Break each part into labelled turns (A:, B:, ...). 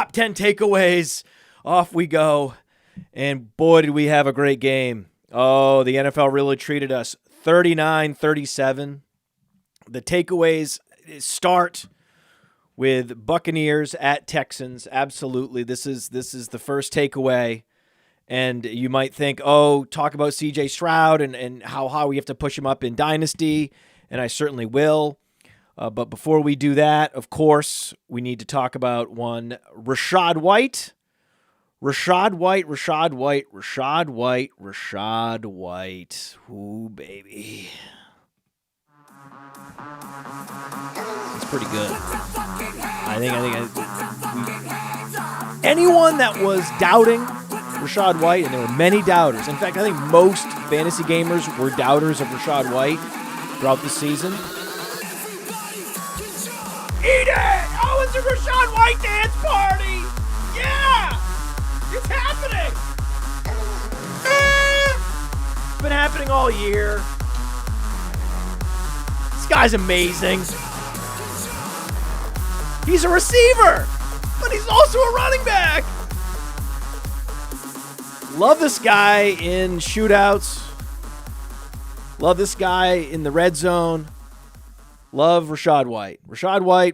A: top 10 takeaways. Off we go. And boy, did we have a great game. Oh, the NFL really treated us 39-37. The takeaways start with Buccaneers at Texans. Absolutely. This is the first takeaway. And you might think, oh, talk about CJ Stroud and how we have to push him up in Dynasty. And I certainly will. But before we do that, of course, we need to talk about one Rachaad White. Rachaad White. Ooh, baby. It's pretty good. I think anyone that was doubting Rachaad White, and there were many doubters. In fact, I think most fantasy gamers were doubters of Rachaad White throughout the season. Eat it! Oh, it's a Rachaad White dance party! Yeah! It's happening! It's been happening all year. This guy's amazing. He's a receiver, but he's also a running back. Love this guy in shootouts. Love this guy in the red zone. Love Rachaad White. Rachaad White.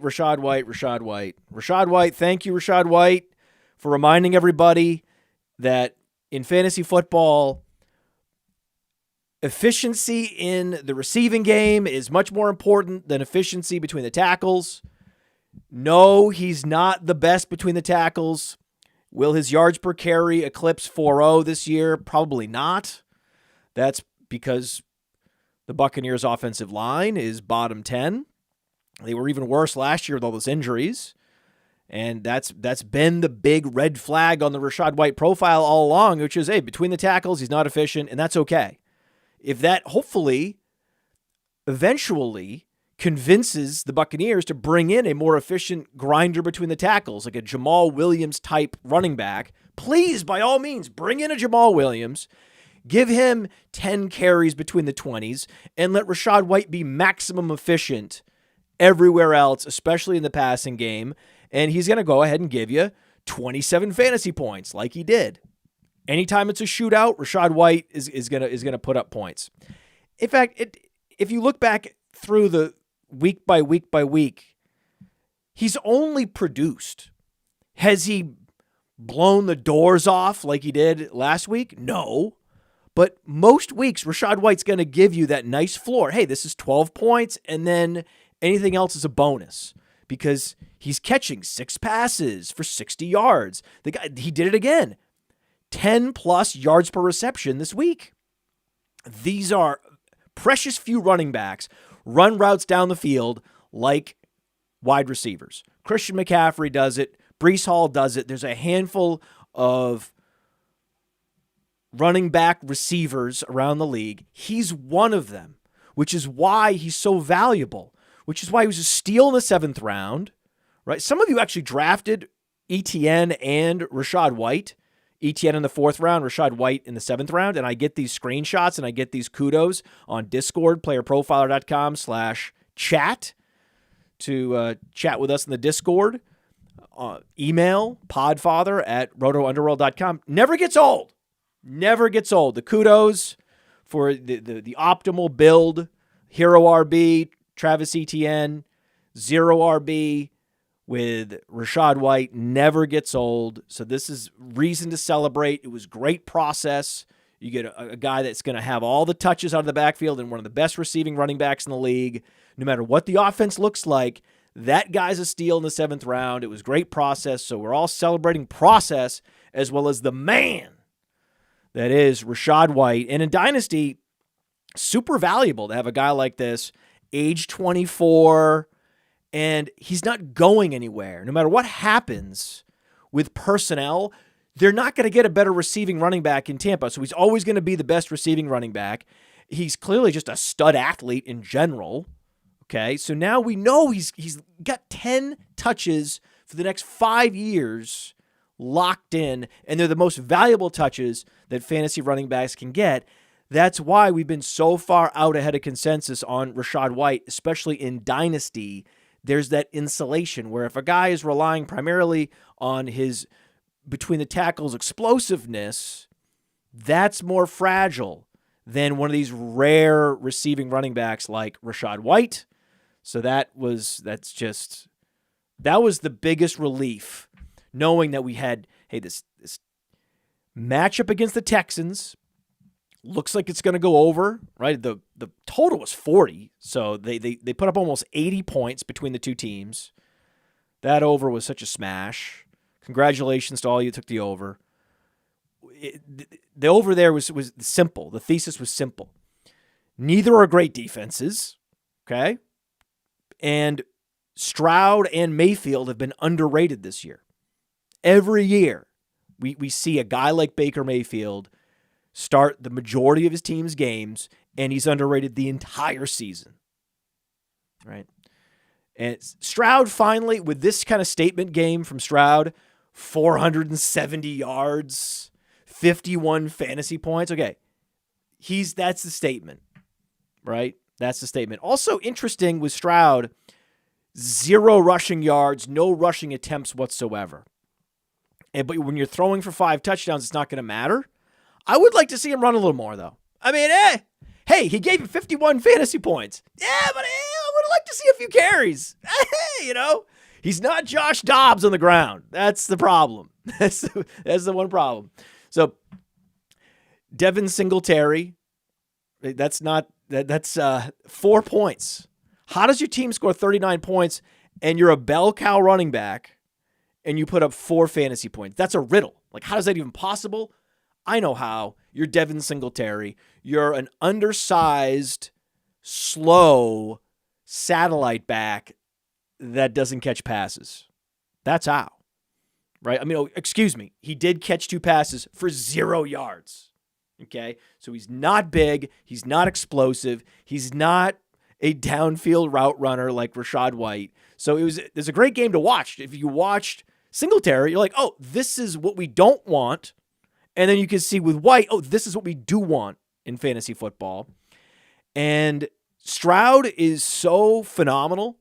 A: Thank you, Rachaad White, for reminding everybody that in fantasy football, efficiency in the receiving game is much more important than efficiency between the tackles. No, he's not the best between the tackles. Will his yards per carry eclipse 4.0 this year? Probably not. That's because the Buccaneers' offensive line is bottom 10. They were even worse last year with all those injuries. And that's been the big red flag on the Rachaad White profile all along, which is, hey, between the tackles, he's not efficient, and that's okay. If that hopefully eventually convinces the Buccaneers to bring in a more efficient grinder between the tackles, like a Jamal Williams type running back, please, by all means, bring in a Jamal Williams. Give him 10 carries between the 20s and let Rachaad White be maximum efficient everywhere else, especially in the passing game. And he's going to go ahead and give you 27 fantasy points like he did. Anytime it's a shootout, Rachaad White is going to put up points. In fact, if you look back through the week by week, he's only produced. Has he blown the doors off like he did last week? No. But most weeks, Rachaad White's going to give you that nice floor. Hey, this is 12 points, and then anything else is a bonus because he's catching 6 passes for 60 yards. The guy, he did it again. 10 plus yards per reception this week. These are precious few running backs run routes down the field like wide receivers. Christian McCaffrey does it. Breece Hall does it. There's a handful of running back receivers around the league. He's one of them, which is why he's so valuable, which is why he was a steal in the 7th round, right? Some of you actually drafted Etienne and Rachaad White. Etienne in the 4th round, Rachaad White in the 7th round, and I get these screenshots and I get these kudos on Discord, playerprofiler.com/chat to chat with us in the Discord. Email podfather@rotounderworld.com. Never gets old. Never gets old. The kudos for the optimal build. Hero RB, Travis Etienne, 0 RB with Rachaad White never gets old. So this is reason to celebrate. It was great process. You get a guy that's going to have all the touches out of the backfield and one of the best receiving running backs in the league. No matter what the offense looks like, that guy's a steal in the 7th round. It was great process. So we're all celebrating process as well as the man that is Rachaad White. And in Dynasty, super valuable to have a guy like this, age 24, and he's not going anywhere. No matter what happens with personnel, they're not going to get a better receiving running back in Tampa. So he's always going to be the best receiving running back. He's clearly just a stud athlete in general. Okay, so now we know he's got 10 touches for the next 5 years locked in, and they're the most valuable touches that fantasy running backs can get. That's why we've been so far out ahead of consensus on Rachaad White, especially in Dynasty there's that insulation where if a guy is relying primarily on his between the tackles explosiveness, that's more fragile than one of these rare receiving running backs like Rachaad White. So that was the biggest relief, knowing that we had, hey, this matchup against the Texans looks like it's going to go over, right? The total was 40, so they put up almost 80 points between the two teams. That over was such a smash. Congratulations to all you who took the over. The over there was simple. The thesis was simple. Neither are great defenses, okay? And Stroud and Mayfield have been underrated this year. Every year, we see a guy like Baker Mayfield start the majority of his team's games, and he's underrated the entire season, right? And Stroud finally, with this kind of statement game from Stroud, 470 yards, 51 fantasy points. Okay, that's the statement, right? That's the statement. Also interesting with Stroud, 0 rushing yards, no rushing attempts whatsoever. But when you're throwing for 5 touchdowns, it's not going to matter. I would like to see him run a little more, though. I mean, hey, he gave him 51 fantasy points. Yeah, but I would like to see a few carries. Hey, he's not Josh Dobbs on the ground. That's the problem. That's the one problem. So, Devin Singletary, that's 4 points. How does your team score 39 points and you're a bell cow running back and you put up 4 fantasy points? That's a riddle. Like, how is that even possible? I know how. You're Devin Singletary. You're an undersized, slow satellite back that doesn't catch passes. That's how. Right? I mean, excuse me. He did catch 2 passes for 0 yards. Okay? So he's not big. He's not explosive. He's not a downfield route runner like Rachaad White. So there's a great game to watch. If you watched Singletary, you're like, oh, this is what we don't want. And then you can see with White, oh, this is what we do want in fantasy football. And Stroud is so phenomenal,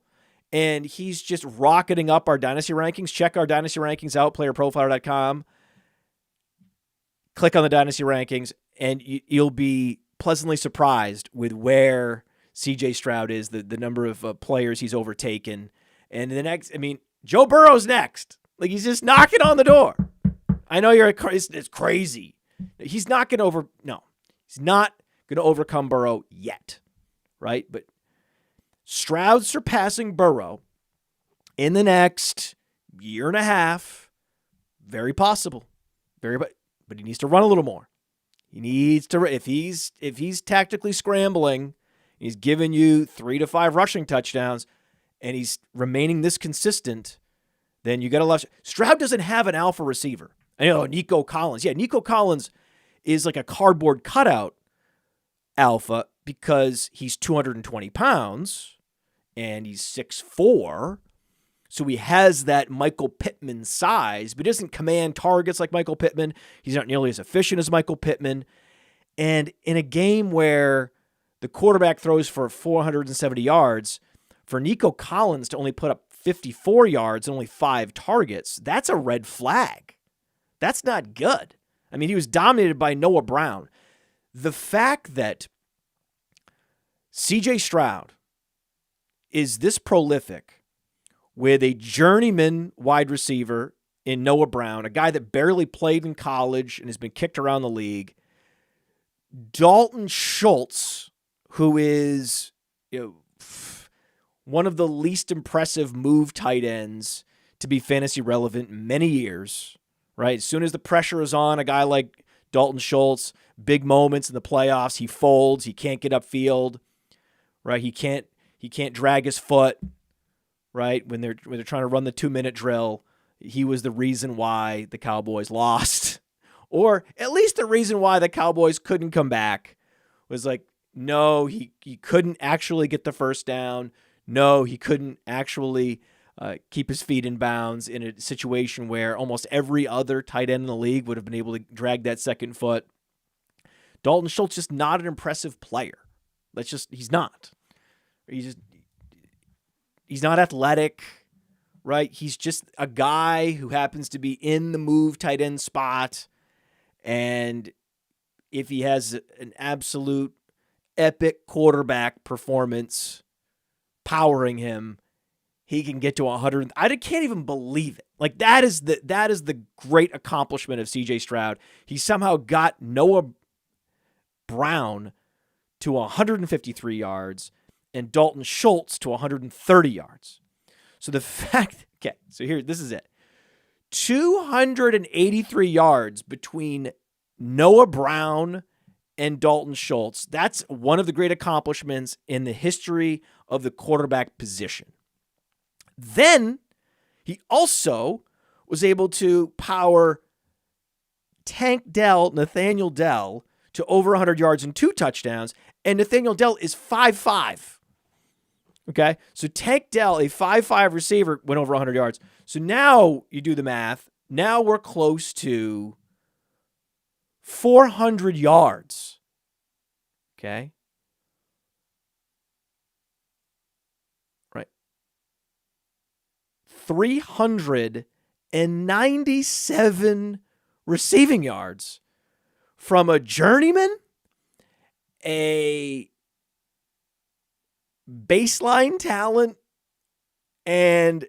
A: and he's just rocketing up our Dynasty rankings. Check our Dynasty rankings out, playerprofiler.com. Click on the Dynasty rankings, and you'll be pleasantly surprised with where CJ Stroud is, the number of players he's overtaken. And Joe Burrow's next. Like, he's just knocking on the door. I know it's crazy. He's not going to overcome Burrow yet, right? But Stroud surpassing Burrow in the next year and a half, very possible. But he needs to run a little more. He needs to, if he's tactically scrambling, he's giving you 3 to 5 rushing touchdowns, and he's remaining this consistent, then you got to love. Stroud doesn't have an alpha receiver. I know Nico Collins. Yeah, Nico Collins is like a cardboard cutout alpha because he's 220 pounds and he's 6'4". So he has that Michael Pittman size, but he doesn't command targets like Michael Pittman. He's not nearly as efficient as Michael Pittman. And in a game where the quarterback throws for 470 yards, for Nico Collins to only put up 54 yards and only 5 targets, that's a red flag. That's not good. I mean, he was dominated by Noah Brown. The fact that CJ Stroud is this prolific with a journeyman wide receiver in Noah Brown, a guy that barely played in college and has been kicked around the league, Dalton Schultz, who is one of the least impressive move tight ends to be fantasy relevant in many years, right? As soon as the pressure is on, a guy like Dalton Schultz, big moments in the playoffs, he folds, he can't get upfield, right? He can't drag his foot, right? When they're trying to run the 2-minute drill, he was the reason why the Cowboys lost. Or at least the reason why the Cowboys couldn't come back was like, no, he couldn't actually get the first down. No, he couldn't actually keep his feet in bounds in a situation where almost every other tight end in the league would have been able to drag that second foot. Dalton Schultz just not an impressive player. He's not. He's He's not athletic, right? He's just a guy who happens to be in the move tight end spot. And if he has an absolute epic quarterback performance powering him, he can get to 100. I can't even believe it. Like that is the great accomplishment of CJ Stroud. He somehow got Noah Brown to 153 yards and Dalton Schultz to 130 yards. So the fact, okay, so here, this is it. 283 yards between Noah Brown and Dalton Schultz. That's one of the great accomplishments in the history of the quarterback position. Then he also was able to power Nathaniel Dell to over 100 yards and 2 touchdowns, and Nathaniel Dell is 5'5". Okay, so Tank Dell, a 5'5" receiver, went over 100 yards. So now you do the math. Now we're close to 400 yards. Okay. Right. 397 receiving yards from a journeyman, a baseline talent, and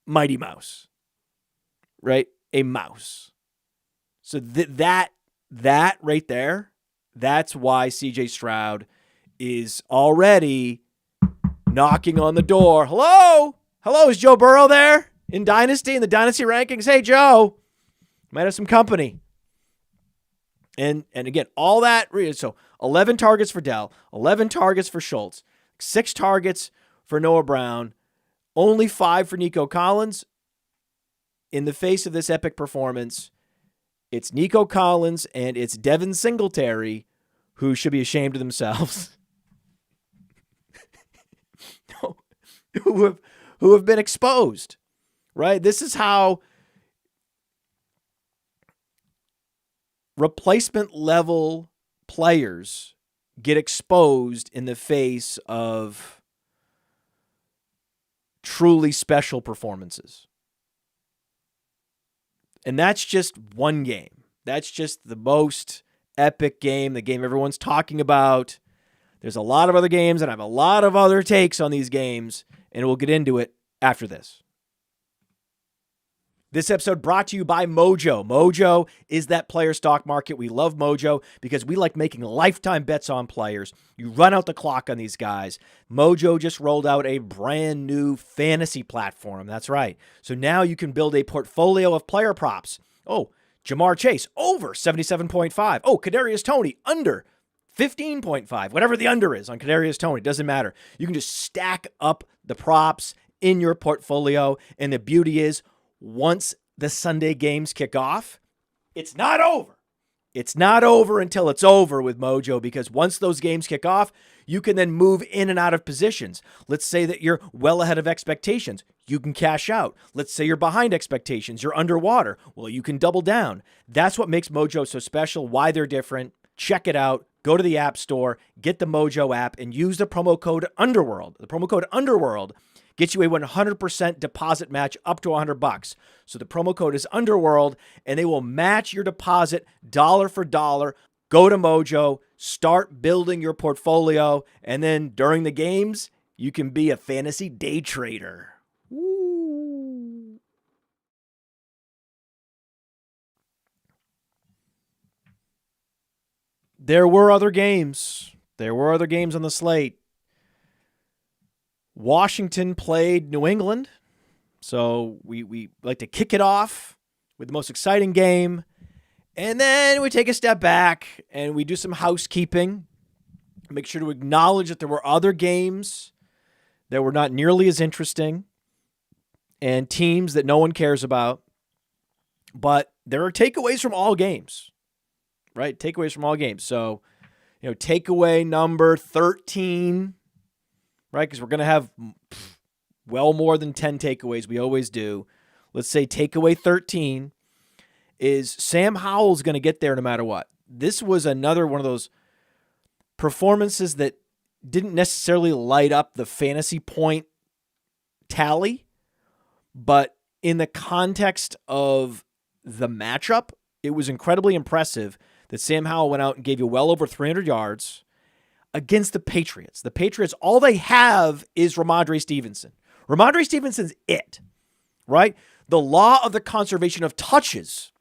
A: Mighty Mouse. Right? A mouse. So that right there, that's why CJ Stroud is already knocking on the door. Hello? Hello, is Joe Burrow there in Dynasty, in the Dynasty rankings? Hey, Joe. Might have some company. And again, all that, so 11 targets for Dell, 11 targets for Schultz, 6 targets for Noah Brown, only 5 for Nico Collins. In the face of this epic performance, it's Nico Collins and it's Devin Singletary who should be ashamed of themselves. who have been exposed, right? This is how replacement level players get exposed in the face of truly special performances. And that's just one game. That's just the most epic game, the game everyone's talking about. There's a lot of other games, and I have a lot of other takes on these games, and we'll get into it after this. This episode brought to you by Mojo. Mojo is that player stock market. We love Mojo because we like making lifetime bets on players. You run out the clock on these guys. Mojo just rolled out a brand new fantasy platform. That's right. So now you can build a portfolio of player props. Oh, Jamar Chase, over 77.5. Oh, Kadarius Toney, under 15.5. Whatever the under is on Kadarius Toney, doesn't matter. You can just stack up the props in your portfolio. And the beauty is, once the Sunday games kick off, it's not over. It's not over until it's over with Mojo, because once those games kick off, you can then move in and out of positions. Let's say that you're well ahead of expectations. You can cash out. Let's say you're behind expectations. You're underwater. Well, you can double down. That's what makes Mojo so special, why they're different. Check it out. Go to the App Store, get the Mojo app, and use the promo code UNDERWORLD. The promo code UNDERWORLD gets you a 100% deposit match up to $100. So the promo code is UNDERWORLD, and they will match your deposit dollar for dollar. Go to Mojo, start building your portfolio, and then during the games, you can be a fantasy day trader. Woo. There were other games. There were other games on the slate. Washington played New England, so we like to kick it off with the most exciting game, and then we take a step back and we do some housekeeping, make sure to acknowledge that there were other games that were not nearly as interesting and teams that no one cares about, but there are takeaways from all games, right? Takeaways from all games. So, takeaway number 13, right? Because we're going to have well more than 10 takeaways. We always do. Let's say takeaway 13 is Sam Howell's going to get there no matter what. This was another one of those performances that didn't necessarily light up the fantasy point tally, but in the context of the matchup, it was incredibly impressive that Sam Howell went out and gave you well over 300 yards against the Patriots. The Patriots, all they have is Ramondre Stevenson. Ramondre Stevenson's it, right? The law of the conservation of touches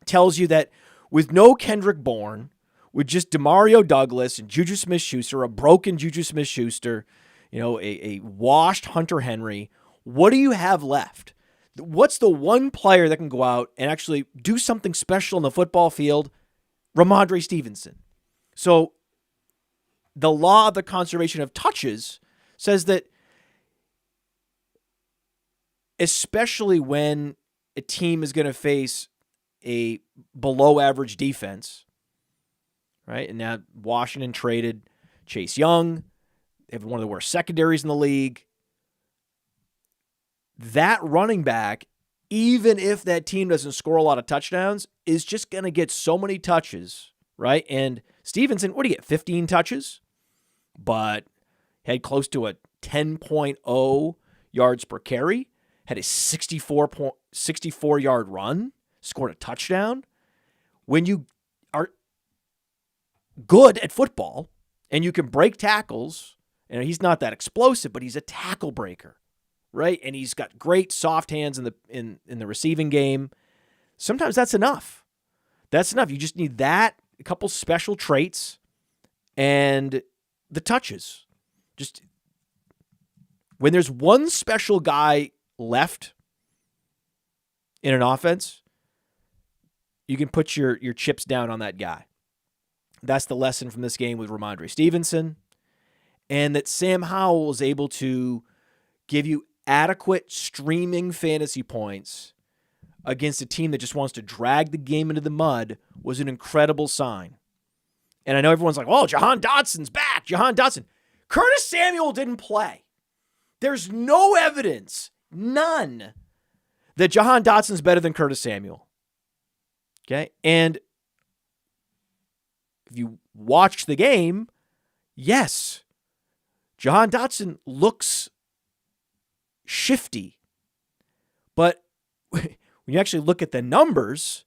A: tells you that with no Kendrick Bourne, with just Demario Douglas and Juju Smith-Schuster, a broken Juju Smith-Schuster, a washed Hunter Henry, what do you have left? What's the one player that can go out and actually do something special in the football field? Ramondre Stevenson. So the law of the conservation of touches says that especially when a team is going to face a below average defense, right? And now Washington traded Chase Young. They have one of the worst secondaries in the league. That running back, even if that team doesn't score a lot of touchdowns, is just going to get so many touches, right? And Stevenson, what do you get, 15 touches? But had close to a 10.0 yards per carry, had a 64-yard run, scored a touchdown. When you are good at football and you can break tackles, and he's not that explosive, but he's a tackle breaker, right? And he's got great soft hands in the receiving game. Sometimes that's enough. That's enough. You just need that, a couple special traits, and the touches. Just when there's one special guy left in an offense, you can put your chips down on that guy. That's the lesson from this game with Ramondre Stevenson. And that Sam Howell was able to give you adequate streaming fantasy points against a team that just wants to drag the game into the mud was an incredible sign. And I know everyone's like, oh, Jahan Dotson's back. Jahan Dotson. Curtis Samuel didn't play. There's no evidence, none, that Jahan Dotson's better than Curtis Samuel. Okay? And if you watch the game, yes, Jahan Dotson looks shifty. But when you actually look at the numbers,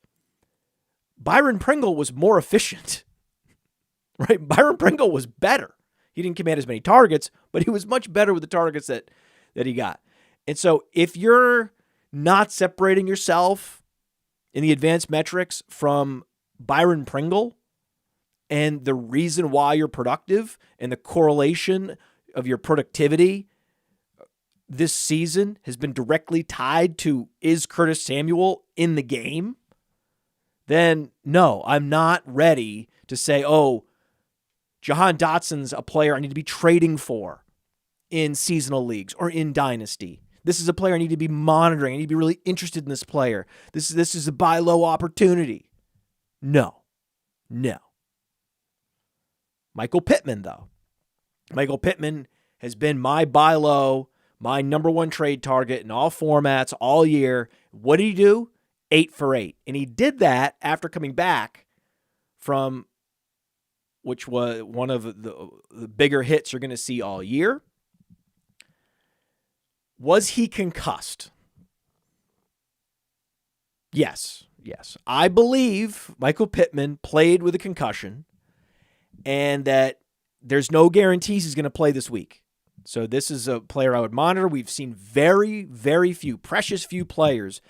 A: Byron Pringle was more efficient. Right? Byron Pringle was better. He didn't command as many targets, but he was much better with the targets that he got. And so if you're not separating yourself in the advanced metrics from Byron Pringle and the reason why you're productive and the correlation of your productivity this season has been directly tied to is Curtis Samuel in the game, then no, I'm not ready to say, oh, Jahan Dotson's a player I need to be trading for in seasonal leagues or in Dynasty. This is a player I need to be monitoring. I need to be really interested in this player. This is a buy low opportunity. No. Michael Pittman, though. Michael Pittman has been my buy low, my number one trade target in all formats all year. What did he do? 8 for 8. And he did that after coming back from which was one of the bigger hits you're going to see all year. Was he concussed? Yes. I believe Michael Pittman played with a concussion and that there's no guarantees he's going to play this week. So this is a player I would monitor. We've seen very, very few, precious few players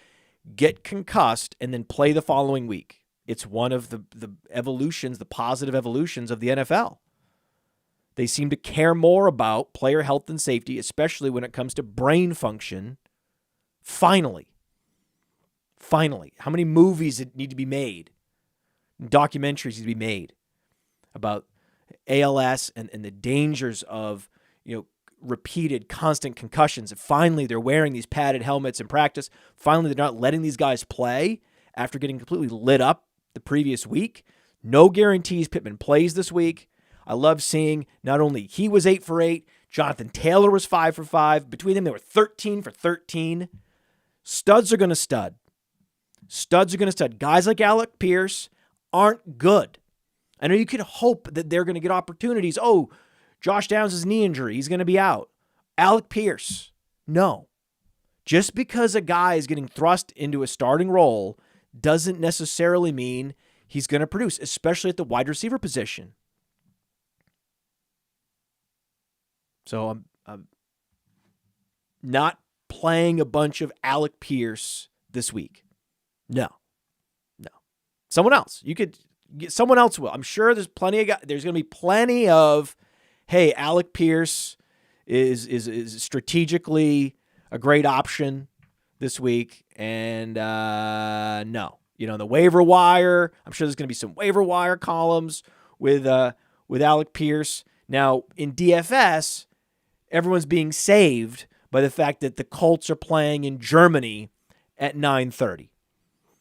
A: get concussed and then play the following week. It's one of the evolutions, the positive evolutions of the NFL. They seem to care more about player health and safety, especially when it comes to brain function. Finally. How many movies need to be made? Documentaries need to be made about ALS and the dangers of, repeated constant concussions. And finally, they're wearing these padded helmets in practice. Finally, they're not letting these guys play after getting completely lit up the previous week. No guarantees Pittman plays this week. I love seeing not only he was 8 for 8, Jonathan Taylor was 5 for 5. Between them, they were 13 for 13. Studs are going to stud. Guys like Alec Pierce aren't good. I know you could hope that they're going to get opportunities. Oh, Josh Downs' knee injury, he's going to be out. Alec Pierce, no. Just because a guy is getting thrust into a starting role doesn't necessarily mean he's going to produce, especially at the wide receiver position. So I'm not playing a bunch of Alec Pierce this week. No. Someone else. Someone else will. I'm sure there's plenty of guys. There's going to be plenty of, hey, Alec Pierce is strategically a great option this week. And no. The waiver wire, I'm sure there's going to be some waiver wire columns with Alec Pierce. Now, in DFS, everyone's being saved by the fact that the Colts are playing in Germany at 9:30.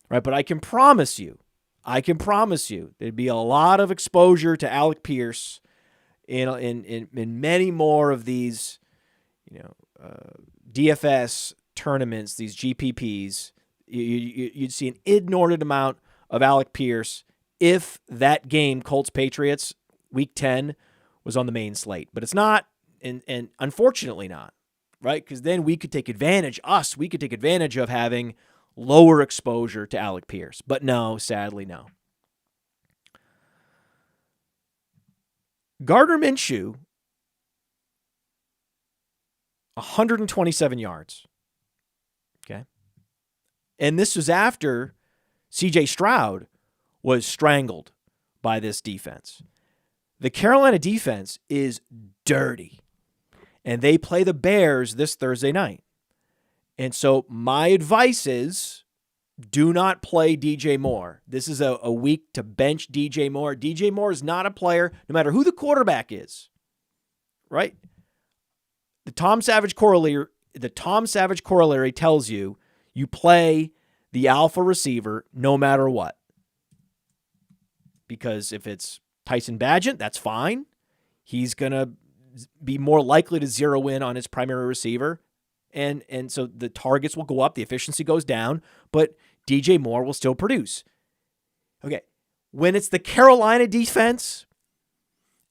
A: Right? But I can promise you, there'd be a lot of exposure to Alec Pierce in many more of these, DFS tournaments, these GPPs. You'd see an inordinate amount of Alec Pierce if that game, Colts Patriots, Week 10, was on the main slate. But it's not, and unfortunately not, right? Because then we could take advantage of having lower exposure to Alec Pierce. But no, sadly, no. Gardner Minshew, 127 yards. Okay. And this was after C.J. Stroud was strangled by this defense. The Carolina defense is dirty, and they play the Bears this Thursday night. And so my advice is do not play DJ Moore. This is a week to bench DJ Moore. DJ Moore is not a player, no matter who the quarterback is, right? The Tom Savage corollary tells you play the alpha receiver no matter what. Because if it's Tyson Bagent, that's fine. He's going to be more likely to zero in on his primary receiver. And so the targets will go up, the efficiency goes down, but DJ Moore will still produce. Okay, when it's the Carolina defense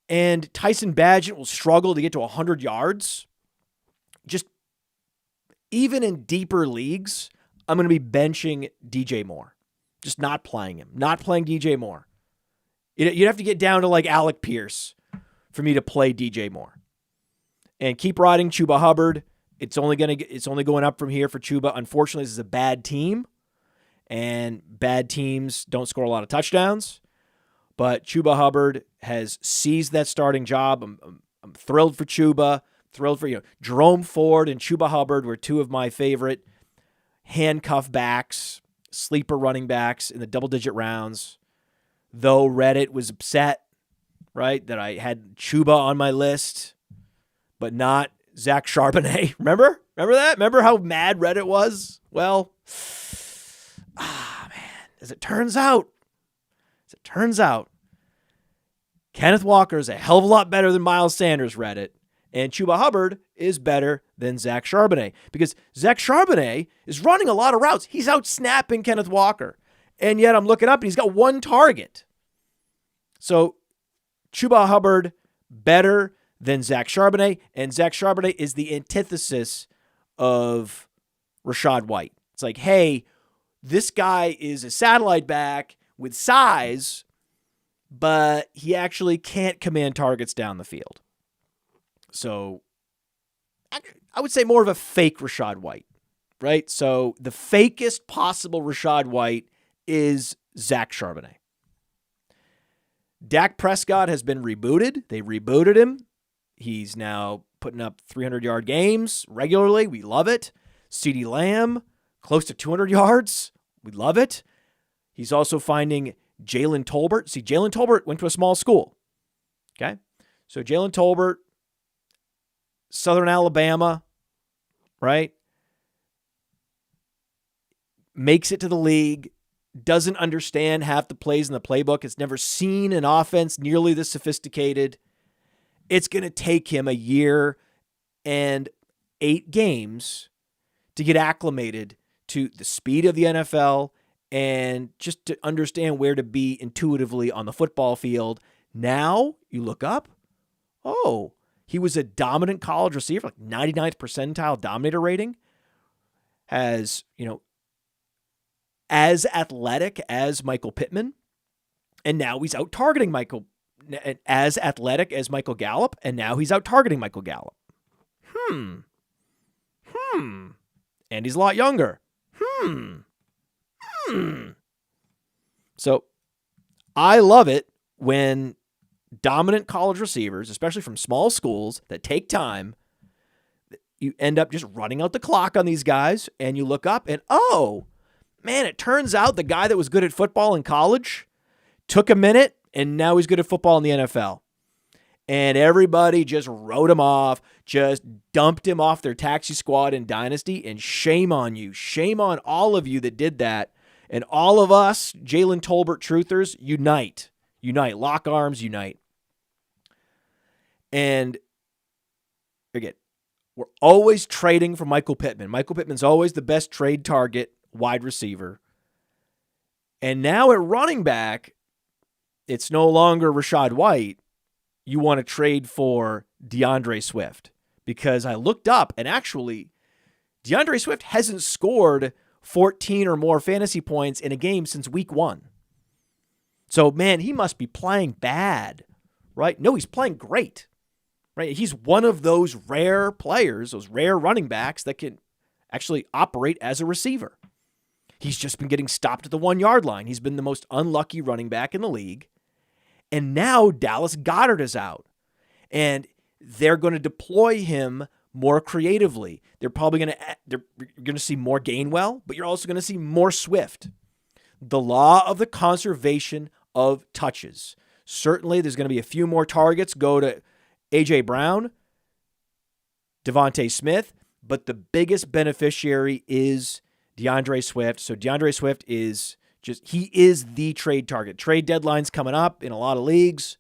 A: and Tyson Bagent will struggle to get to 100 yards, just even in deeper leagues, I'm going to be benching DJ Moore. Just not playing him. Not playing DJ Moore. You'd have to get down to like Alec Pierce for me to play DJ Moore. And keep riding Chuba Hubbard. It's only going up from here for Chuba. Unfortunately, this is a bad team, and bad teams don't score a lot of touchdowns. But Chuba Hubbard has seized that starting job. I'm thrilled for Chuba. Thrilled for Jerome Ford and Chuba Hubbard were two of my favorite handcuff backs, sleeper running backs in the double-digit rounds. Though Reddit was upset, right, that I had Chuba on my list, but not Zach Charbonnet. Remember that? Remember how mad Reddit was? Well, man, as it turns out, Kenneth Walker is a hell of a lot better than Miles Sanders, Reddit, and Chuba Hubbard is better than Zach Charbonnet because Zach Charbonnet is running a lot of routes. He's out snapping Kenneth Walker, and yet I'm looking up and he's got one target. So Chuba Hubbard better than Zach Charbonnet, and Zach Charbonnet is the antithesis of Rachaad White. It's like, hey, this guy is a satellite back with size, but he actually can't command targets down the field. So I would say more of a fake Rachaad White, right? So the fakest possible Rachaad White is Zach Charbonnet. Dak Prescott has been rebooted. They rebooted him. He's now putting up 300-yard games regularly. We love it. CeeDee Lamb, close to 200 yards. We love it. He's also finding Jalen Tolbert. See, Jalen Tolbert went to a small school. Okay? So Jalen Tolbert, Southern Alabama, right? Makes it to the league. Doesn't understand half the plays in the playbook. It's never seen an offense nearly this sophisticated. It's going to take him a year and 8 games to get acclimated to the speed of the NFL and just to understand where to be intuitively on the football field. Now you look up, Oh, he was a dominant college receiver, like 99th percentile dominator rating. Has, as athletic as Michael Pittman. And now he's out targeting as athletic as Michael Gallup. And now he's out targeting Michael Gallup. And he's a lot younger. So I love it when dominant college receivers, especially from small schools that take time, you end up just running out the clock on these guys, and you look up and, oh, man, it turns out the guy that was good at football in college took a minute, and now he's good at football in the NFL. And everybody just wrote him off, just dumped him off their taxi squad in Dynasty, and shame on you. Shame on all of you that did that. And all of us, Jalen Tolbert truthers, unite. Unite. Lock arms, unite. And again, we're always trading for Michael Pittman. Michael Pittman's always the best trade target wide receiver. And now at running back, it's no longer Rachaad White. You want to trade for DeAndre Swift. Because I looked up, and actually, DeAndre Swift hasn't scored 14 or more fantasy points in a game since week 1. So, man, he must be playing bad, right? No, he's playing great, right? He's one of those rare players, those rare running backs that can actually operate as a receiver. He's just been getting stopped at the 1-yard line. He's been the most unlucky running back in the league. And now Dallas Goedert is out. And they're going to deploy him more creatively. They're going to see more Gainwell, but you're also going to see more Swift. The law of the conservation of touches. Certainly, there's going to be a few more targets go to A.J. Brown, Devontae Smith, but the biggest beneficiary is DeAndre Swift. So DeAndre Swift is he is the trade target. Trade deadline's coming up in a lot of leagues.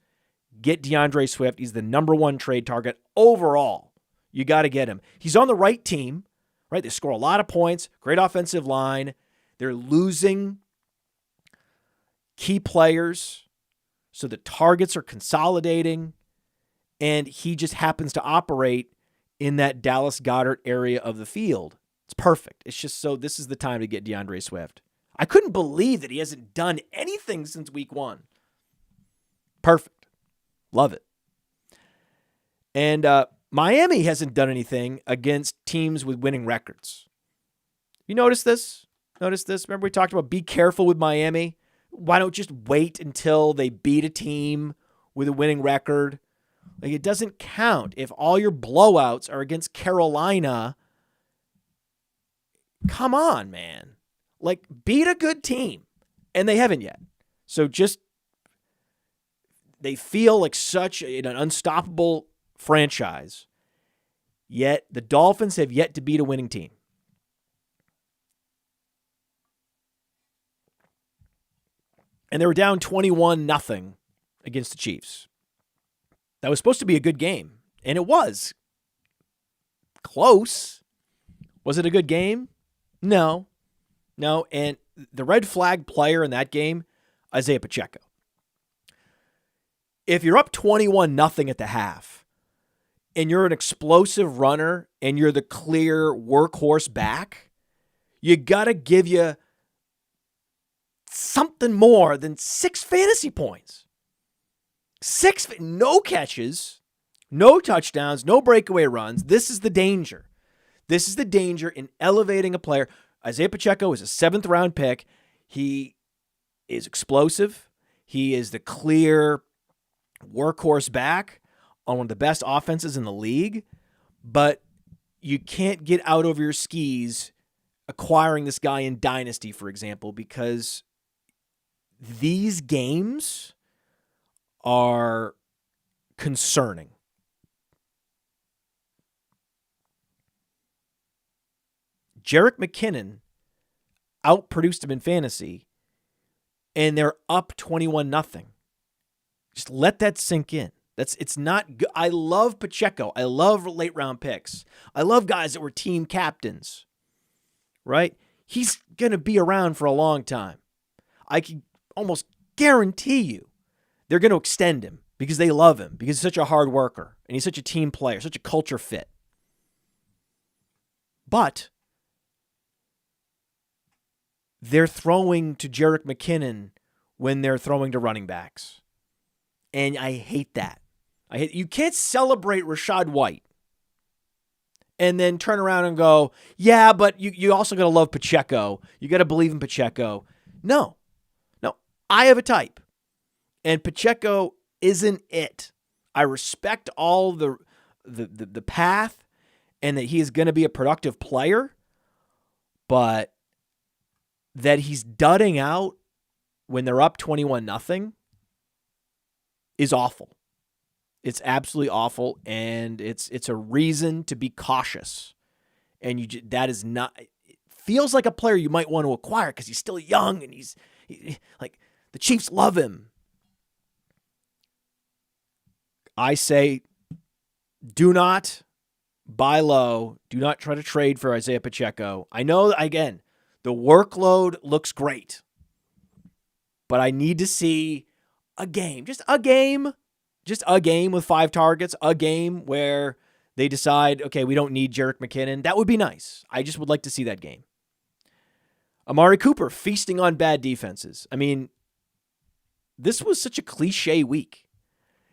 A: Get DeAndre Swift. He's the number 1 trade target overall. You got to get him. He's on the right team, right? They score a lot of points, great offensive line. They're losing key players, so the targets are consolidating, and he just happens to operate in that Dallas Goedert area of the field. It's perfect. It's just so this is the time to get DeAndre Swift. I couldn't believe that he hasn't done anything since week 1. Perfect. Love it. And Miami hasn't done anything against teams with winning records. You notice this? Remember we talked about be careful with Miami? Why don't just wait until they beat a team with a winning record? Like, it doesn't count if all your blowouts are against Carolina. Come on, man. Like, beat a good team. And they haven't yet. So just, they feel like such an unstoppable franchise. Yet the Dolphins have yet to beat a winning team. And they were down 21-0 against the Chiefs. That was supposed to be a good game. And it was. Close. Was it a good game? No. And the red flag player in that game, Isiah Pacheco. If you're up 21-0 at the half, and you're an explosive runner, and you're the clear workhorse back, you got to give you something more than 6 fantasy points. 6, no catches, no touchdowns, no breakaway runs. This is the danger. This is the danger in elevating a player. Isiah Pacheco is a 7th-round pick. He is explosive. He is the clear workhorse back on one of the best offenses in the league. But you can't get out over your skis acquiring this guy in Dynasty, for example, because these games are concerning. Jerick McKinnon outproduced him in fantasy, and they're up 21-0. Just let that sink in. It's not good. I love Pacheco. I love late round picks. I love guys that were team captains, right? He's going to be around for a long time. I can almost guarantee you they're going to extend him because they love him, because he's such a hard worker, and he's such a team player, such a culture fit. But they're throwing to Jerick McKinnon when they're throwing to running backs. And I hate that. You can't celebrate Rachaad White and then turn around and go, yeah, but you also got to love Pacheco. You got to believe in Pacheco. No. I have a type, and Pacheco isn't it. I respect all the path and that he is going to be a productive player, but that he's dudding out when they're up 21-0 is awful. It's absolutely awful, and it's a reason to be cautious. And that is not. It feels like a player you might want to acquire because he's still young and he's like the Chiefs love him. I say, do not buy low. Do not try to trade for Isiah Pacheco. I know, again, the workload looks great, but I need to see a game, just a game with 5 targets, a game where they decide, okay, we don't need Jerick McKinnon. That would be nice. I just would like to see that game. Amari Cooper feasting on bad defenses. I mean, this was such a cliche week.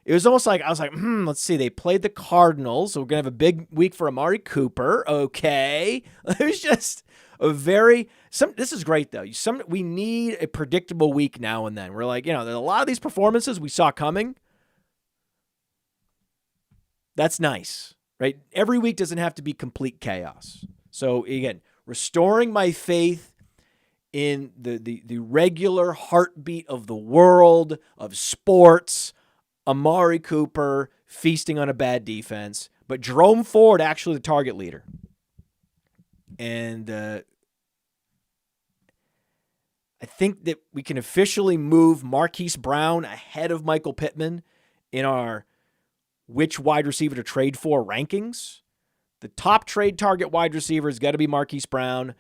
A: It was almost like, I was like, let's see. They played the Cardinals, so we're going to have a big week for Amari Cooper. Okay. It was just a this is great, though. We need a predictable week now and then. We're like, there's a lot of these performances we saw coming. That's nice, right? Every week doesn't have to be complete chaos. So, again, restoring my faith in the regular heartbeat of the world, of sports, Amari Cooper feasting on a bad defense, but Jerome Ford actually the target leader. And I think that we can officially move Marquise Brown ahead of Michael Pittman in our which wide receiver to trade for rankings. The top trade target wide receiver has got to be Marquise Brown.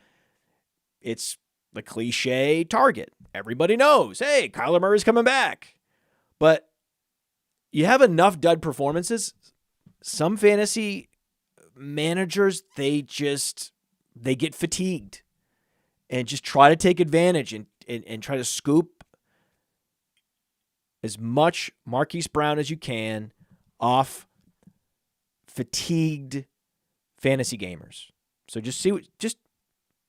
A: It's the cliche target. Everybody knows, hey, Kyler Murray's coming back. But you have enough dud performances. Some fantasy managers, they get fatigued and just try to take advantage and try to scoop as much Marquise Brown as you can off fatigued fantasy gamers. So just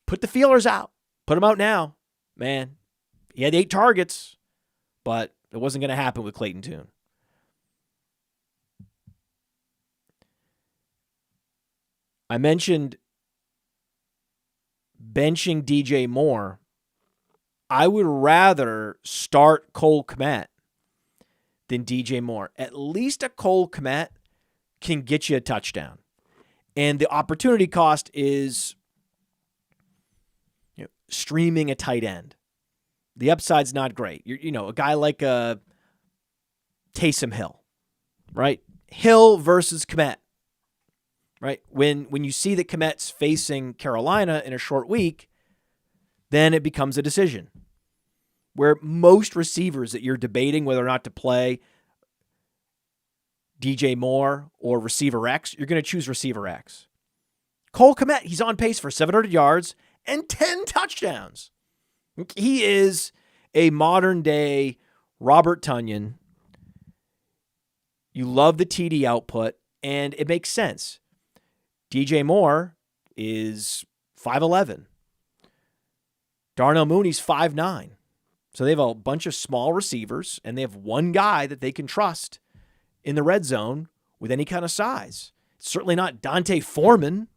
A: put the feelers out. Put them out now. Man, he had 8 targets, but it wasn't going to happen with Clayton Tune. I mentioned benching DJ Moore. I would rather start Cole Kmet than DJ Moore. At least a Cole Kmet can get you a touchdown. And the opportunity cost is streaming a tight end. The upside's not great. A guy like Taysom Hill, right? Hill versus Kmet, right? When you see that Kmet's facing Carolina in a short week, then it becomes a decision. Where most receivers that you're debating whether or not to play DJ Moore or receiver X, you're going to choose receiver X. Cole Kmet, he's on pace for 700 yards and 10 touchdowns. He is a modern-day Robert Tonyan. You love the TD output, and it makes sense. DJ Moore is 5'11". Darnell Mooney's 5'9". So they have a bunch of small receivers, and they have one guy that they can trust in the red zone with any kind of size. It's certainly not Dante Foreman,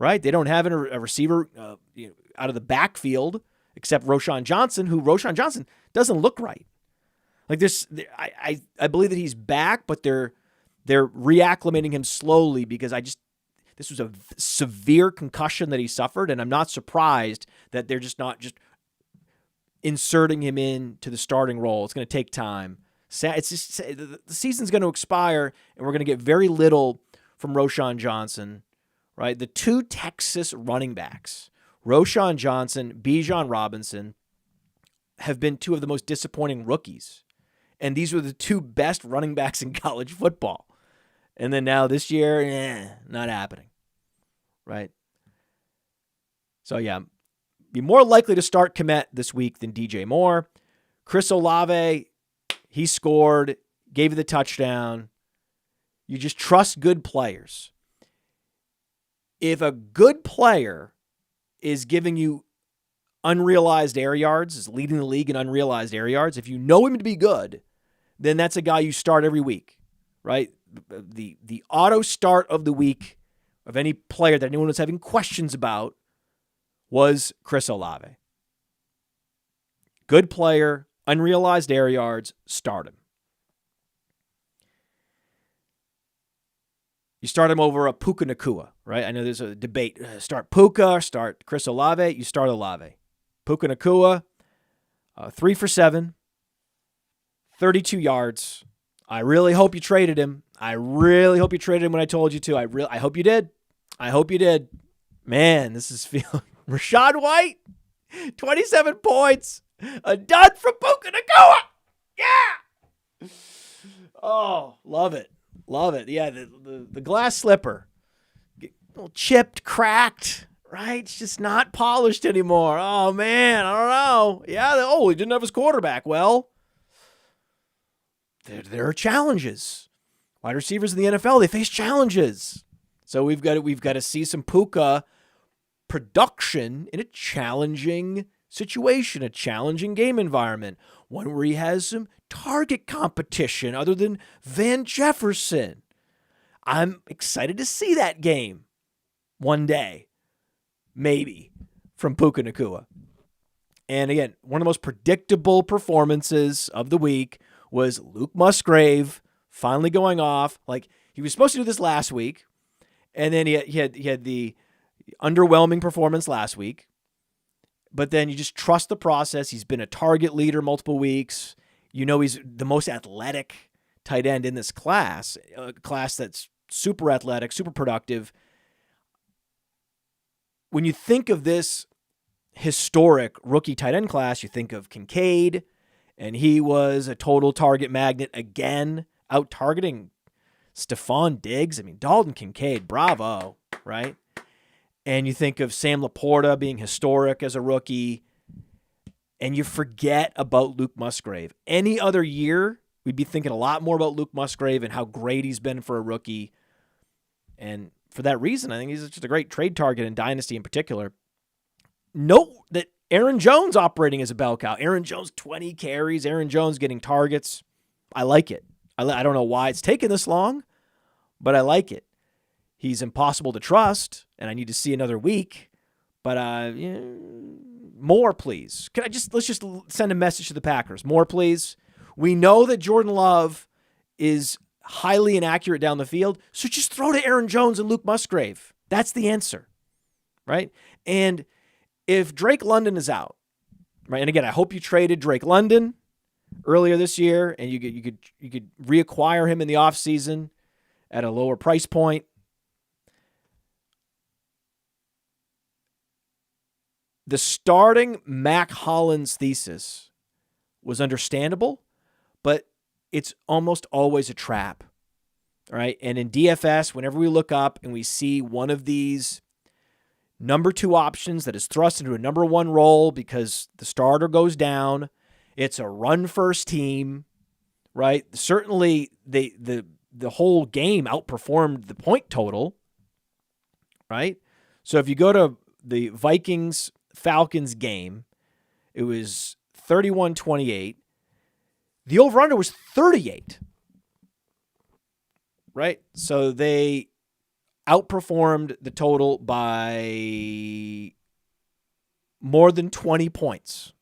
A: right? They don't have a receiver out of the backfield except Roschon Johnson, who Roschon Johnson doesn't look right. Like this, I believe that he's back, but they're reacclimating him slowly because this was a severe concussion that he suffered, and I'm not surprised that they're not inserting him into the starting role. It's going to take time. It's just the season's going to expire, and we're going to get very little from Roschon Johnson, right? The 2 Texas running backs, Roschon Johnson, Bijan Robinson, have been 2 of the most disappointing rookies. And these were the two best running backs in college football. And then now this year, not happening. Right? So, yeah, be more likely to start Kmet this week than DJ Moore. Chris Olave, he scored, gave you the touchdown. You just trust good players. If a good player is giving you unrealized air yards, is leading the league in unrealized air yards, if you know him to be good, then that's a guy you start every week, right? The auto start of the week of any player that anyone was having questions about was Chris Olave. Good player, unrealized air yards, start him. You start him over a Puka Nakua, right? I know there's a debate. Start Puka, start Chris Olave. You start Olave. Puka Nakua, 3 for 7, 32 yards. I really hope you traded him. I really hope you traded him when I told you to. I hope you did. I hope you did. Man, this is feeling... Rachaad White, 27 points. A dud from Puka Nakua. Yeah. Oh, love it. Love it. Yeah, the glass slipper. A little chipped, cracked, right? It's just not polished anymore. Oh, man, I don't know. Yeah, he didn't have his quarterback. Well, there are challenges. Wide receivers in the NFL, they face challenges. So we've got to see some Puka production in a challenging situation, a challenging game environment, one where he has some target competition other than Van Jefferson. I'm excited to see that game one day, maybe, from Puka Nakua. And again, one of the most predictable performances of the week was Luke Musgrave finally going off. Like, he was supposed to do this last week, and then he had the underwhelming performance last week. But then you just trust the process. He's been a target leader multiple weeks. You know he's the most athletic tight end in this class, a class that's super athletic, super productive. When you think of this historic rookie tight end class, you think of Kincaid, and he was a total target magnet again, out-targeting Stephon Diggs. I mean, Dalton Kincaid, bravo, right? And you think of Sam Laporta being historic as a rookie, and you forget about Luke Musgrave. Any other year, we'd be thinking a lot more about Luke Musgrave and how great he's been for a rookie. And for that reason, I think he's just a great trade target in Dynasty in particular. Note that Aaron Jones operating as a bell cow. Aaron Jones, 20 carries. Aaron Jones getting targets. I like it. I don't know why it's taken this long, but I like it. He's impossible to trust, and I need to see another week. But more, please. Let's just send a message to the Packers. More, please. We know that Jordan Love is highly inaccurate down the field, so just throw to Aaron Jones and Luke Musgrave. That's the answer, right? And if Drake London is out, right? And again, I hope you traded Drake London earlier this year, and you could reacquire him in the offseason at a lower price point. The starting Mac Hollins thesis was understandable, but it's almost always a trap, right? And in DFS, whenever we look up and we see one of these number 2 options that is thrust into a number 1 role because the starter goes down, it's a run-first team, right? Certainly, the whole game outperformed the point total, right? So if you go to the Vikings-Falcons game, it was 31-28. The over-under was 38, right? So they outperformed the total by more than 20 points,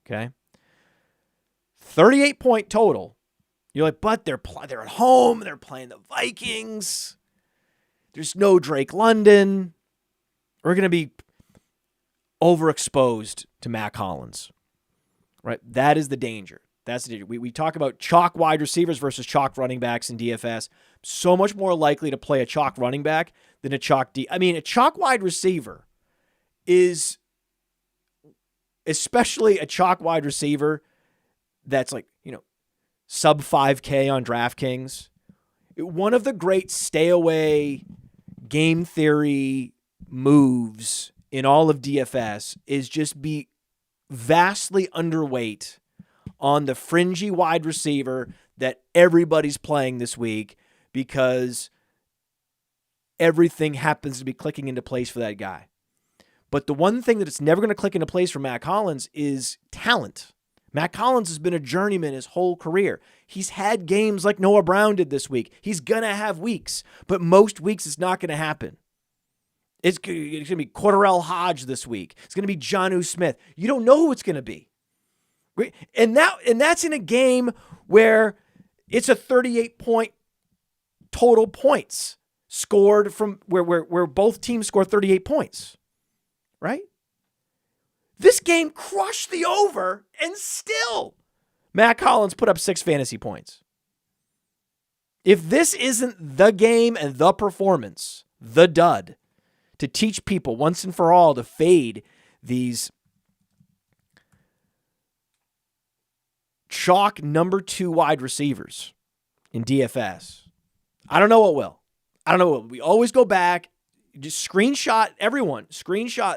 A: okay? 38-point total. You're like, but they're at home. They're playing the Vikings. There's no Drake London. We're going to be overexposed to Mac Hollins, right? That is the danger. That's the danger. We talk about chalk wide receivers versus chalk running backs in DFS. So much more likely to play a chalk running back than a chalk D. I mean, a chalk wide receiver is especially a chalk wide receiver that's like, sub 5K on DraftKings. One of the great stay away game theory moves in all of DFS is just be vastly underweight on the fringy wide receiver that everybody's playing this week because everything happens to be clicking into place for that guy. But the one thing that it's never going to click into place for Matt Collins is talent. Matt Collins has been a journeyman his whole career. He's had games like Noah Brown did this week. He's going to have weeks, but most weeks it's not going to happen. It's going to be Cordarrelle Hodge this week. It's going to be Jonnu Smith. You don't know who it's going to be. And that's in a game where it's a 38-point total points scored from where both teams score 38 points, right? This game crushed the over, and still Matt Collins put up 6 fantasy points. If this isn't the game and the performance, the dud, to teach people once and for all to fade these chalk number 2 wide receivers in DFS, I don't know what will. I don't know what. We always go back, just screenshot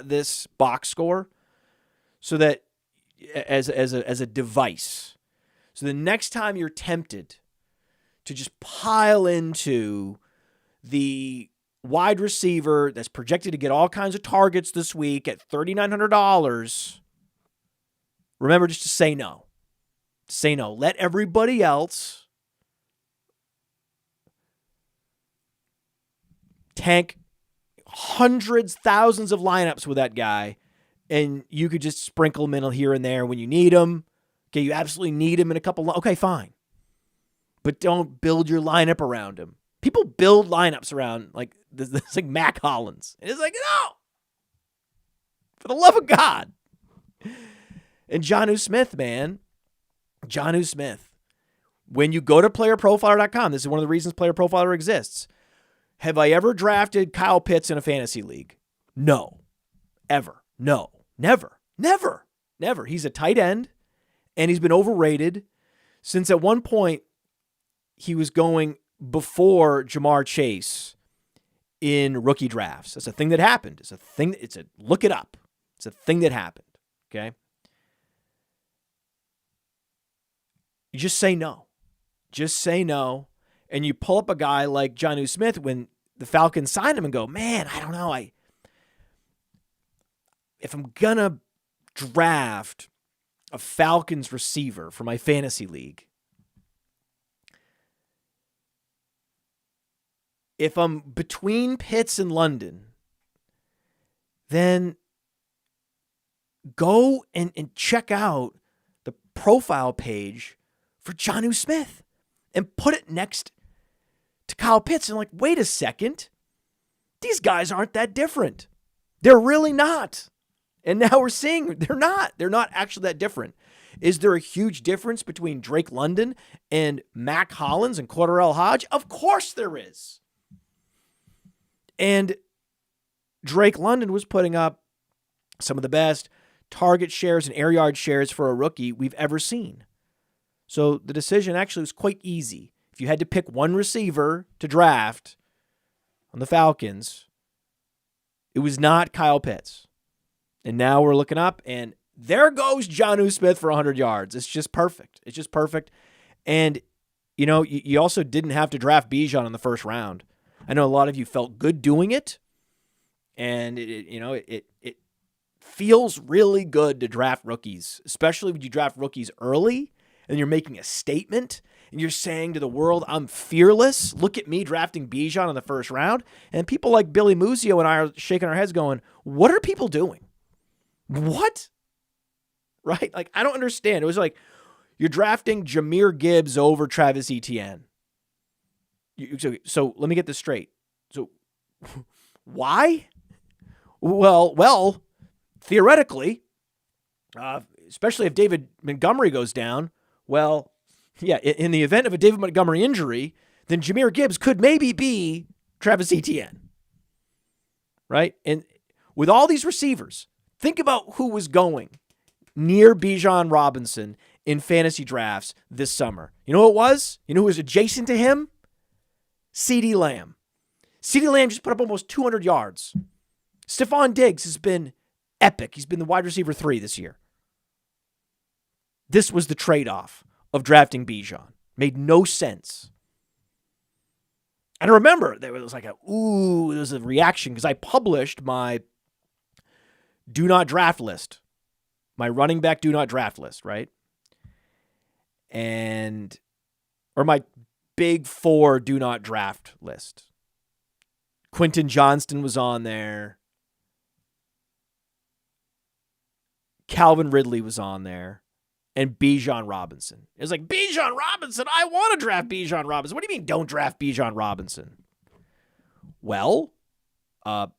A: this box score so that as a device. So the next time you're tempted to just pile into the wide receiver that's projected to get all kinds of targets this week at $3,900, remember just to say no. Say no. Let everybody else tank hundreds, thousands of lineups with that guy, and you could just sprinkle them in here and there when you need them. Okay, you absolutely need him in a couple. Okay, fine. But don't build your lineup around him. People build lineups around like this like Matt Collins. And it's like, no. For the love of God. And Jonnu Smith, man. Jonnu Smith. When you go to playerprofiler.com, this is one of the reasons Player Profiler exists. Have I ever drafted Kyle Pitts in a fantasy league? No. Ever. No. Never. Never. Never. He's a tight end, and he's been overrated since at one point he was going before Jamar Chase in rookie drafts. That's a thing that happened. Look it up. It's a thing that happened. Okay. You just say no. Just say no. And you pull up a guy like Jonnu Smith when the Falcons signed him and go, man, I don't know. If I'm going to draft a Falcons receiver for my fantasy league, if I'm between Pitts and London, then go and check out the profile page for Jonnu Smith and put it next to Kyle Pitts. And like, wait a second. These guys aren't that different. They're really not. And now we're seeing they're not. They're not actually that different. Is there a huge difference between Drake London and Mac Hollins and Cordarrelle Hodge? Of course there is. And Drake London was putting up some of the best target shares and air yard shares for a rookie we've ever seen. So the decision actually was quite easy. If you had to pick one receiver to draft on the Falcons, it was not Kyle Pitts. And now we're looking up, and there goes Jonnu Smith for 100 yards. It's just perfect. It's just perfect. And, you know, you also didn't have to draft Bijan in the first round. I know a lot of you felt good doing it, and it feels really good to draft rookies, especially when you draft rookies early and you're making a statement and you're saying to the world, I'm fearless. Look at me drafting Bijan in the first round. And people like Billy Muzio and I are shaking our heads going, what are people doing? What? Right? Like, I don't understand. It was like you're drafting Jahmyr Gibbs over Travis Etienne. So let me get this straight. So why? Well, theoretically, especially if David Montgomery goes down, well, yeah, in the event of a David Montgomery injury, then Jahmyr Gibbs could maybe be Travis Etienne. Right? And with all these receivers, think about who was going near Bijan Robinson in fantasy drafts this summer. You know who it was? You know who was adjacent to him? CeeDee Lamb. CeeDee Lamb just put up almost 200 yards. Stephon Diggs has been epic. He's been the wide receiver 3 this year. This was the trade-off of drafting Bijan. Made no sense. And I remember there was like there was a reaction because I published my do not draft list. My running back do not draft list, right? Or my big 4 do not draft list. Quentin Johnston was on there. Calvin Ridley was on there. And Bijan Robinson. It was like, Bijan Robinson? I want to draft Bijan Robinson. What do you mean don't draft Bijan Robinson? Well, I'm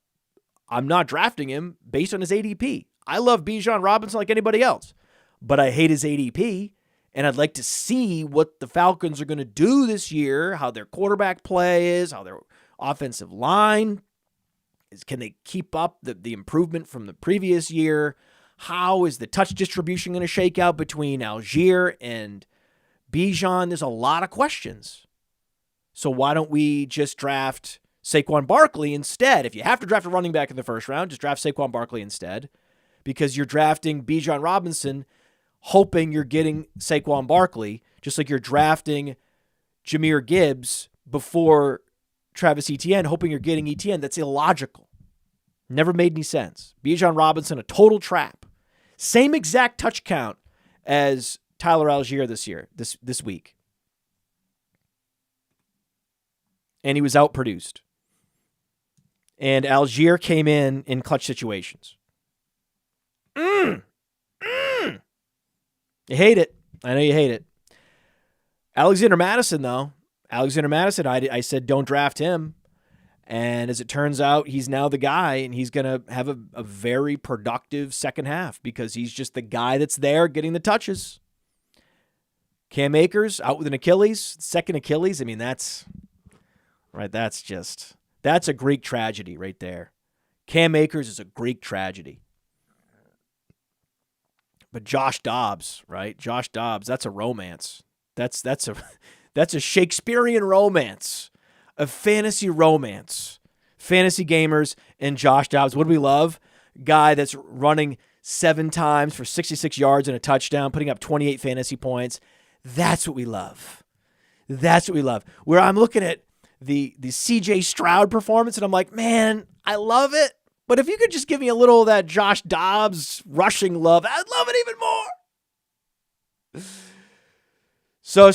A: not drafting him based on his ADP. I love Bijan Robinson like anybody else, but I hate his ADP, and I'd like to see what the Falcons are going to do this year, how their quarterback play is, how their offensive line is. Can they keep up the improvement from the previous year? How is the touch distribution going to shake out between Algier and Bijan? There's a lot of questions. So why don't we just draft Saquon Barkley instead? If you have to draft a running back in the first round, just draft Saquon Barkley instead, because you're drafting Bijan Robinson hoping you're getting Saquon Barkley, just like you're drafting Jahmyr Gibbs before Travis Etienne, hoping you're getting Etienne. That's illogical. Never made any sense. Bijan Robinson, a total trap. Same exact touch count as Tyler Algier this week. And he was outproduced. And Algier came in clutch situations. You hate it. I know you hate it. Alexander Mattison, though. I said don't draft him. And as it turns out, he's now the guy, and he's going to have a very productive second half because he's just the guy that's there getting the touches. Cam Akers out with an Achilles, second Achilles. I mean, that's a Greek tragedy right there. Cam Akers is a Greek tragedy. But Josh Dobbs, right? Josh Dobbs, that's a romance. That's a Shakespearean romance. A fantasy romance. Fantasy gamers and Josh Dobbs. What do we love? Guy that's running 7 times for 66 yards and a touchdown, putting up 28 fantasy points. That's what we love. That's what we love. Where I'm looking at the CJ Stroud performance, and I'm like, man, I love it. But if you could just give me a little of that Josh Dobbs rushing love, I'd love it even more. So,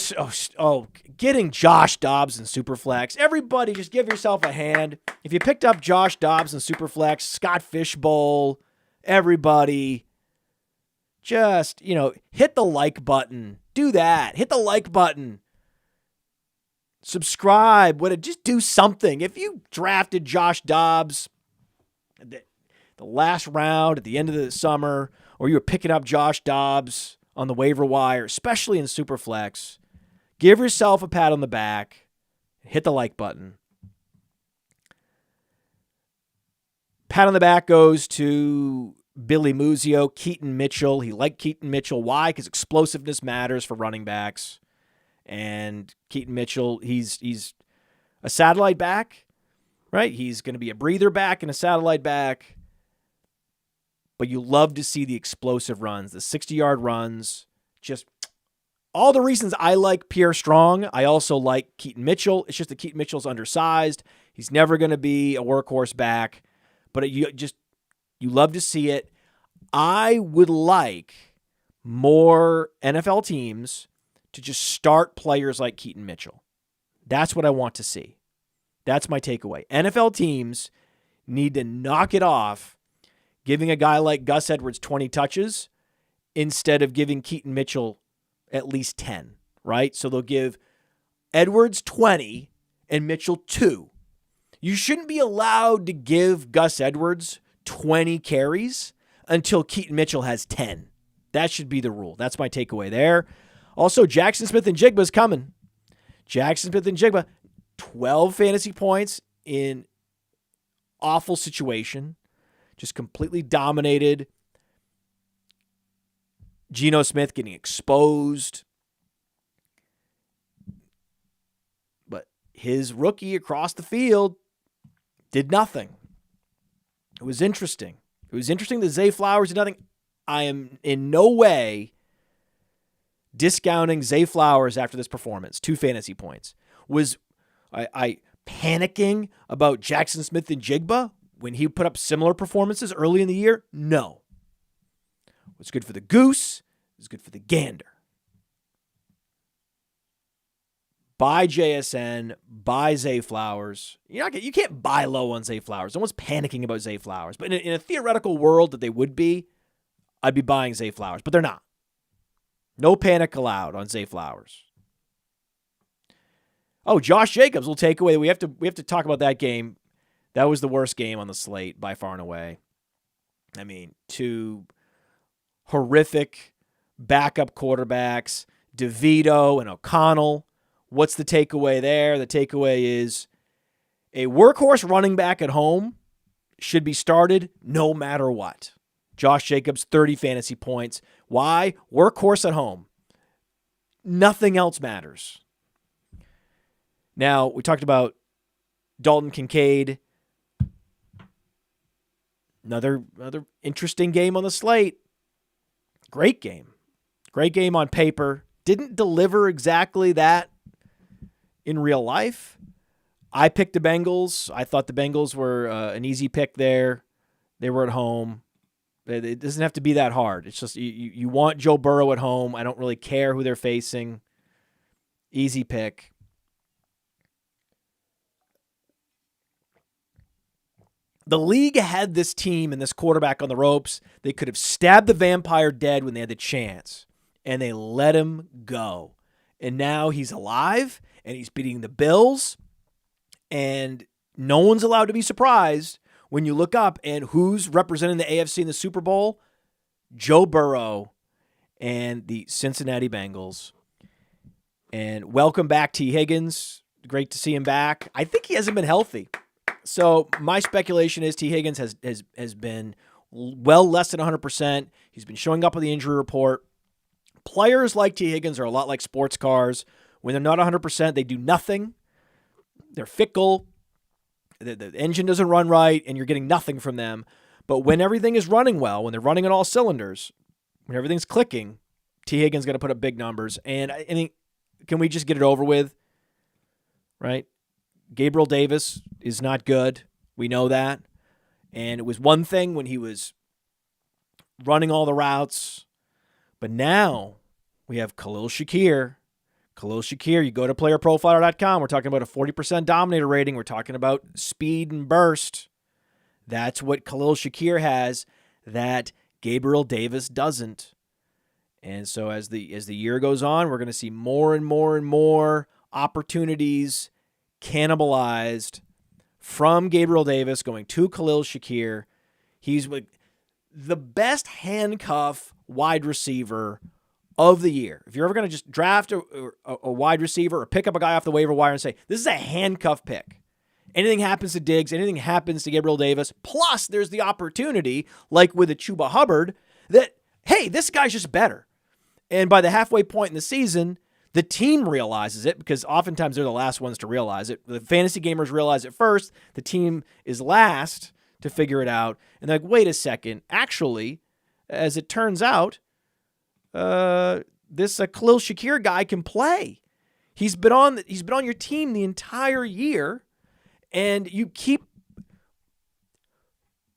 A: getting Josh Dobbs in Superflex. Everybody just give yourself a hand. If you picked up Josh Dobbs in Superflex, Scott Fishbowl, everybody, just, hit the like button. Do that. Hit the like button. Subscribe. Just do something. If you drafted Josh Dobbs the last round at the end of the summer, or you were picking up Josh Dobbs on the waiver wire, especially in Superflex, give yourself a pat on the back. Hit the like button. Pat on the back goes to Billy Muzio, Keaton Mitchell. He liked Keaton Mitchell. Why? Because explosiveness matters for running backs. And Keaton Mitchell, he's a satellite back, right? He's going to be a breather back and a satellite back. But you love to see the explosive runs, the 60-yard runs. Just all the reasons I like Pierre Strong, I also like Keaton Mitchell. It's just that Keaton Mitchell's undersized. He's never going to be a workhorse back. But you love to see it. I would like more NFL teams to just start players like Keaton Mitchell. That's what I want to see. That's my takeaway. NFL teams need to knock it off giving a guy like Gus Edwards 20 touches instead of giving Keaton Mitchell at least 10, right? So they'll give Edwards 20 and Mitchell 2. You shouldn't be allowed to give Gus Edwards 20 carries until Keaton Mitchell has 10. That should be the rule. That's my takeaway there. Also, Jackson Smith-Njigba is coming. Jackson Smith-Njigba, 12 fantasy points in awful situation. Just completely dominated. Geno Smith getting exposed. But his rookie across the field did nothing. It was interesting. It was interesting that Zay Flowers did nothing. I am in no way discounting Zay Flowers after this performance. 2 fantasy points. Was I panicking about Jackson Smith-Njigba when he put up similar performances early in the year? No. What's good for the goose is good for the gander. Buy JSN, buy Zay Flowers. You can't buy low on Zay Flowers. No one's panicking about Zay Flowers. But in a theoretical world that they would be, I'd be buying Zay Flowers. But they're not. No panic allowed on Zay Flowers. Oh, Josh Jacobs will take away. We have to talk about that game. That was the worst game on the slate by far and away. I mean, 2 horrific backup quarterbacks, DeVito and O'Connell. What's the takeaway there? The takeaway is a workhorse running back at home should be started no matter what. Josh Jacobs, 30 fantasy points. Why? Workhorse at home. Nothing else matters. Now, we talked about Dalton Kincaid. Another interesting game on the slate. Great game. Great game on paper. Didn't deliver exactly that in real life. I picked the Bengals. I thought the Bengals were an easy pick there. They were at home. It doesn't have to be that hard. It's just you want Joe Burrow at home. I don't really care who they're facing. Easy pick. The league had this team and this quarterback on the ropes. They could have stabbed the vampire dead when they had the chance, and they let him go. And now he's alive, and he's beating the Bills, and no one's allowed to be surprised when you look up and who's representing the AFC in the Super Bowl? Joe Burrow and the Cincinnati Bengals. And welcome back, T. Higgins. Great to see him back. I think he hasn't been healthy. So my speculation is T. Higgins has been well less than 100%. He's been showing up on the injury report. Players like T. Higgins are a lot like sports cars. When they're not 100%, they do nothing. They're fickle. The engine doesn't run right, and you're getting nothing from them. But when everything is running well, when they're running on all cylinders, when everything's clicking, T. Higgins going to put up big numbers. And I think, can we just get it over with? Right? Gabriel Davis is not good. We know that. And it was one thing when he was running all the routes. But now we have Khalil Shakir. Khalil Shakir, you go to playerprofiler.com. We're talking about a 40% dominator rating. We're talking about speed and burst. That's what Khalil Shakir has that Gabriel Davis doesn't. And so as the year goes on, we're going to see more and more and more opportunities cannibalized from Gabriel Davis going to Khalil Shakir. He's the best handcuff wide receiver of the year. If you're ever going to just draft a wide receiver or pick up a guy off the waiver wire and say, this is a handcuff pick. Anything happens to Diggs, anything happens to Gabriel Davis, plus there's the opportunity, like with a Chuba Hubbard, that, hey, this guy's just better. And by the halfway point in the season, the team realizes it because oftentimes they're the last ones to realize it. The fantasy gamers realize it first. The team is last to figure it out. And they're like, wait a second. Actually, as it turns out, this Khalil Shakir guy can play. He's been on your team the entire year, and you keep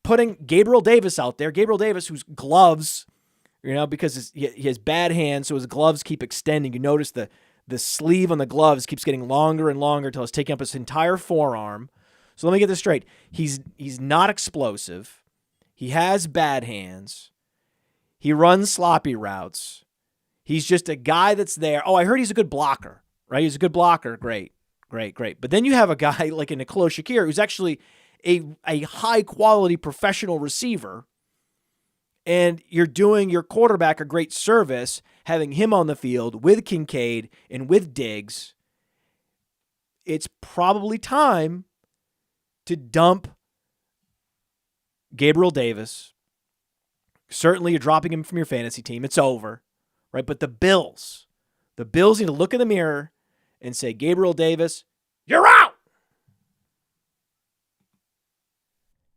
A: putting Gabriel Davis out there. Gabriel Davis, whose gloves, because he has bad hands, so his gloves keep extending. You notice the sleeve on the gloves keeps getting longer and longer until it's taking up his entire forearm. So let me get this straight. He's not explosive. He has bad hands. He runs sloppy routes. He's just a guy that's there. Oh, I heard he's a good blocker, right? He's a good blocker. Great. But then you have a guy like a Khalil Shakir who's actually a high-quality professional receiver, and you're doing your quarterback a great service having him on the field with Kincaid and with Diggs. It's probably time to dump Gabriel Davis. Certainly, you're dropping him from your fantasy team. It's over, right? But the Bills need to look in the mirror and say, Gabriel Davis, you're out.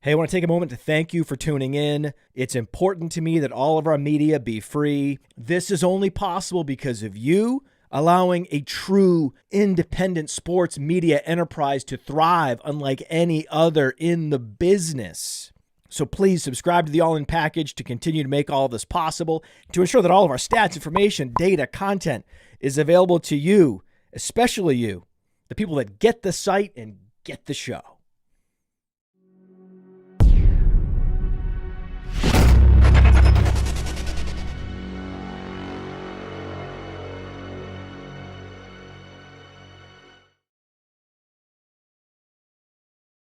A: Hey, I want to take a moment to thank you for tuning in. It's important to me that all of our media be free. This is only possible because of you allowing a true independent sports media enterprise to thrive unlike any other in the business. So please subscribe to the All In Package to continue to make all of this possible, to ensure that all of our stats, information, data, content is available to you, especially you, the people that get the site and get the show.